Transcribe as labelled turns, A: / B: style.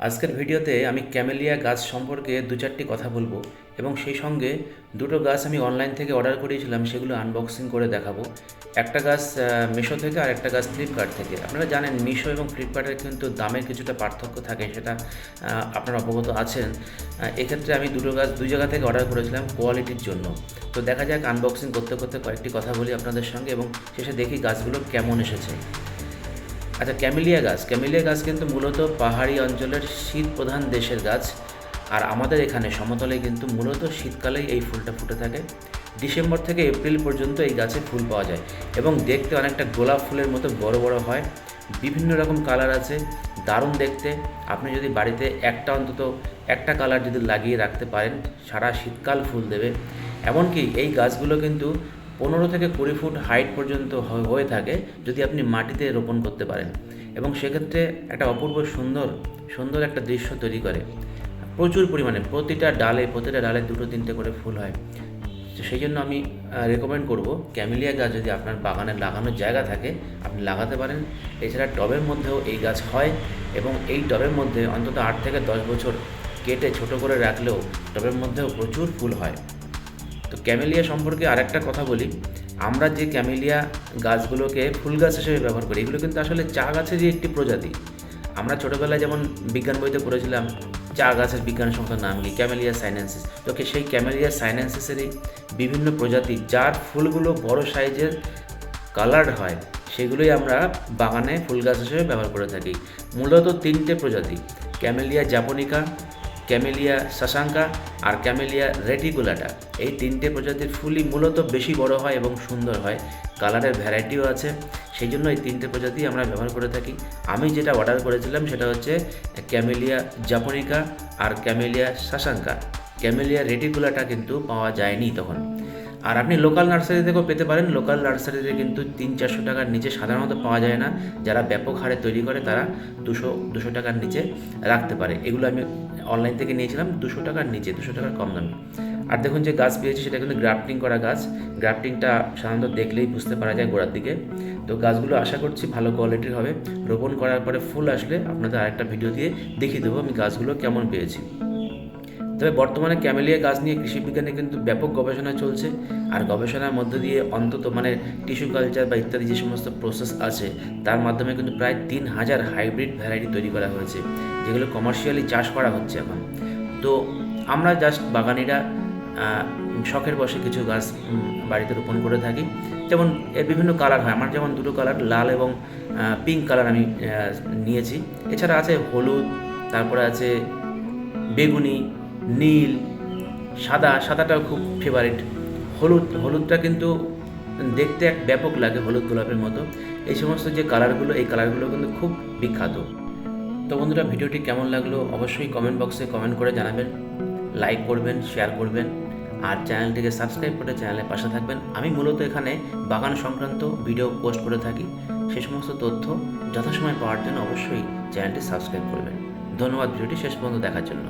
A: আজকের ভিডিওতে আমি ক্যামেলিয়া গাছ সম্পর্কে দু চারটি কথা বলবো এবং সেই সঙ্গে দুটো গাছ আমি অনলাইন থেকে অর্ডার করেছিলাম, সেগুলো আনবক্সিং করে দেখাবো। একটা গাছ মিশো থেকে আর একটা গাছ ফ্লিপকার্ট থেকে। আপনারা জানেন মিশো এবং ফ্লিপকার্টের কিন্তু দামের কিছুটা পার্থক্য থাকে, সেটা আপনারা অবগত আছেন। এক্ষেত্রে আমি দুটো গাছ দুই জায়গা থেকে অর্ডার করেছিলাম কোয়ালিটির জন্য। তো দেখা যাক, আনবক্সিং করতে করতে কয়েকটি কথা বলি আপনাদের সঙ্গে এবং শেষে দেখি গাছগুলো কেমন এসেছে। আচ্ছা, ক্যামেলিয়া গাছ কিন্তু মূলত পাহাড়ি অঞ্চলের শীত প্রধান দেশের গাছ। আর আমাদের এখানে সমতলে কিন্তু মূলত শীতকালেই এই ফুলটা ফুটে থাকে। ডিসেম্বর থেকে এপ্রিল পর্যন্ত এই গাছে ফুল পাওয়া যায় এবং দেখতে অনেকটা গোলাপ ফুলের মতো বড় বড় হয়। বিভিন্ন রকম কালার আছে, দারুণ দেখতে। আপনি যদি বাড়িতে একটা কালার যদি লাগিয়ে রাখতে পারেন, সারা শীতকাল ফুল দেবে। এমনকি এই গাছগুলো কিন্তু 15 থেকে 20 ফুট হাইট পর্যন্ত হয়ে থাকে যদি আপনি মাটিতে রোপণ করতে পারেন, এবং সেক্ষেত্রে একটা অপূর্ব সুন্দর একটা দৃশ্য তৈরি করে। প্রচুর পরিমাণে প্রতিটা ডালে দুটো তিনটে করে ফুল হয়। তো সেই জন্য আমি রেকমেন্ড করব, ক্যামেলিয়া গাছ যদি আপনার বাগানে লাগানোর জায়গা থাকে আপনি লাগাতে পারেন। এছাড়া টবের মধ্যেও এই গাছ হয় এবং এই টবের মধ্যে অন্তত 8 থেকে 10 বছর কেটে ছোট করে রাখলেও টবের মধ্যেও প্রচুর ফুল হয়। তো ক্যামেলিয়া সম্পর্কে আরেকটা কথা বলি। আমরা যে ক্যামেলিয়া গাছগুলোকে ফুল গাছ হিসেবে ব্যবহার করি, এগুলো কিন্তু আসলে চা গাছেরই একটি প্রজাতি। আমরা ছোটোবেলায় যেমন বিজ্ঞান বইতে পড়েছিলাম চা গাছের বিজ্ঞান সংখ্যার নাম কি, ক্যামেলিয়া সাইনেন্সিস। তো সেই ক্যামেলিয়া সাইনেন্সিসেরই বিভিন্ন প্রজাতি, যার ফুলগুলো বড় সাইজের কালার্ড হয়, সেগুলোই আমরা বাগানে ফুল গাছ হিসেবে ব্যবহার করে থাকি। মূলত 3টে প্রজাতি, ক্যামেলিয়া জাপোনিকা, ক্যামেলিয়া সাসাঙ্কা আর ক্যামেলিয়া রেটিকুলাটা। এই 3টে প্রজাতির ফুলই মূলত বেশি বড় হয় এবং সুন্দর হয়। কালারের ভ্যারাইটিও আছে, সেই জন্য এই 3টে প্রজাতি আমরা ব্যবহার করে থাকি। আমি যেটা অর্ডার করেছিলাম সেটা হচ্ছে ক্যামেলিয়া জাপোনিকা আর ক্যামেলিয়া সাসাঙ্কা। ক্যামেলিয়া রেটিকুলাটা কিন্তু পাওয়া যায়নি তখন। আর আপনি লোকাল নার্সারি থেকেও পেতে পারেন। লোকাল নার্সারিতে কিন্তু 300-400 টাকার নিচে সাধারণত পাওয়া যায় না। যারা ব্যাপক হারে তৈরি করে তারা 200 টাকার নিচে রাখতে পারে। এগুলো আমি অনলাইন থেকে নিয়েছিলাম 200 টাকার নিচে, 200 টাকার কম দামে। আর দেখুন যে গাছ পেয়েছি সেটা কিন্তু গ্রাফটিং করা গাছ। গ্রাফটিংটা সাধারণত দেখলেই বুঝতে পারা যায় গোড়ার দিকে। তো গাছগুলো আশা করছি ভালো কোয়ালিটির হবে। রোপণ করার পরে ফুল আসলে আপনাদের আরেকটা ভিডিও দিয়ে দেখিয়ে দেবো আমি গাছগুলো কেমন পেয়েছি। তবে বর্তমানে ক্যামেলিয়া গাছ নিয়ে কৃষিবিজ্ঞানে কিন্তু ব্যাপক গবেষণা চলছে। আর গবেষণার মধ্য দিয়ে অন্তত টিস্যু কালচার বা ইত্যাদি যে সমস্ত প্রসেস আছে তার মাধ্যমে কিন্তু প্রায় 3000 হাইব্রিড ভ্যারাইটি তৈরি করা হয়েছে, যেগুলো কমার্শিয়ালি চাষ করা হচ্ছে এখন। তো আমরা জাস্ট বাগানিরা শখের বশে কিছু গাছ বাড়িতে রোপণ করে থাকি। যেমন এর বিভিন্ন কালার হয়, আমার যেমন দুটো কালার, লাল এবং পিঙ্ক কালার আমি নিয়েছি। এছাড়া আছে হলুদ, তারপরে আছে বেগুনি, নীল, সাদাটাও খুব ফেভারিট। হলুদটা কিন্তু দেখতে এক ব্যাপক লাগে, হলুদ গোলাপের মতো। এই সমস্ত যে কালারগুলো, এই কালারগুলো কিন্তু খুব বিখ্যাত। তো বন্ধুরা, ভিডিওটি কেমন লাগলো অবশ্যই কমেন্ট বক্সে কমেন্ট করে জানাবেন, লাইক করবেন, শেয়ার করবেন আর চ্যানেলটিকে সাবস্ক্রাইব করে চ্যানেলের পাশে থাকবেন। আমি মূলত এখানে বাগান সংক্রান্ত ভিডিও পোস্ট করে থাকি। সে সমস্ত তথ্য যথাসময় পাওয়ার জন্য অবশ্যই চ্যানেলটি সাবস্ক্রাইব করবেন। ধন্যবাদ ভিডিওটি শেষ পর্যন্ত দেখার জন্য।